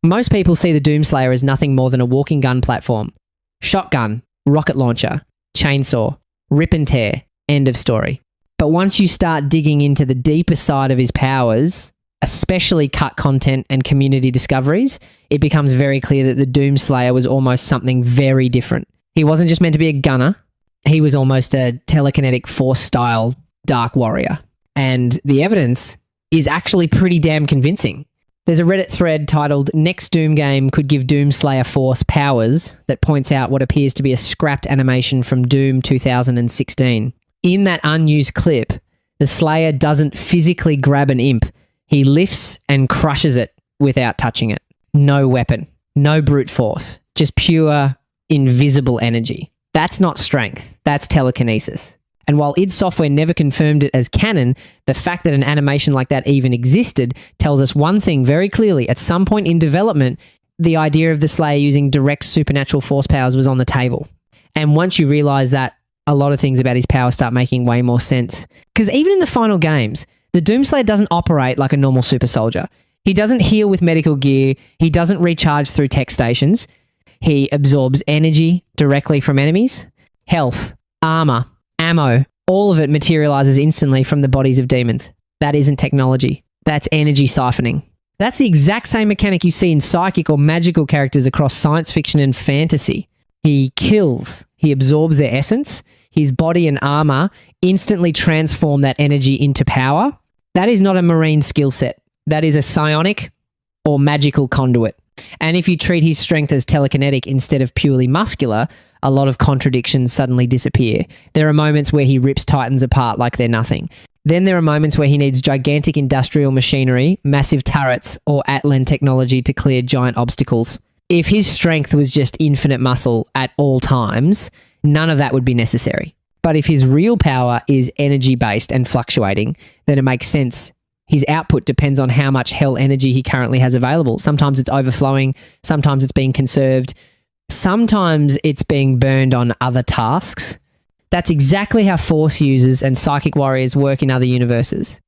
Most people see the Doomslayer as nothing more than a walking gun platform. Shotgun, rocket launcher, chainsaw, rip and tear, end of story. But once you start digging into the deeper side of his powers, especially cut content and community discoveries, it becomes very clear that the Doomslayer was almost something very different. He wasn't just meant to be a gunner, he was almost a telekinetic force-style dark warrior. And the evidence is actually pretty damn convincing. There's a Reddit thread titled "Next Doom Game Could Give Doomslayer Force Powers" that points out what appears to be a scrapped animation from Doom 2016. In that unused clip, the Slayer doesn't physically grab an imp. He lifts and crushes it without touching it. No weapon, no brute force, just pure invisible energy. That's not strength, that's telekinesis. And while id Software never confirmed it as canon, the fact that an animation like that even existed tells us one thing very clearly. At some point in development, the idea of the Slayer using direct supernatural force powers was on the table. And once you realize that, a lot of things about his power start making way more sense. Because even in the final games, the Doomslayer doesn't operate like a normal super soldier. He doesn't heal with medical gear. He doesn't recharge through tech stations. He absorbs energy directly from enemies. Health, armor, ammo, all of it materializes instantly from the bodies of demons. That isn't technology. That's energy siphoning. That's the exact same mechanic you see in psychic or magical characters across science fiction and fantasy. He kills. He absorbs their essence. His body and armor instantly transform that energy into power. That is not a marine skill set. That is a psionic or magical conduit. And if you treat his strength as telekinetic instead of purely muscular, a lot of contradictions suddenly disappear. There are moments where he rips titans apart like they're nothing. Then there are moments where he needs gigantic industrial machinery, massive turrets, or Atlan technology to clear giant obstacles. If his strength was just infinite muscle at all times, none of that would be necessary. But if his real power is energy-based and fluctuating, then it makes sense. His output depends on how much hell energy he currently has available. Sometimes it's overflowing, sometimes it's being conserved, sometimes it's being burned on other tasks. That's exactly how Force users and psychic warriors work in other universes.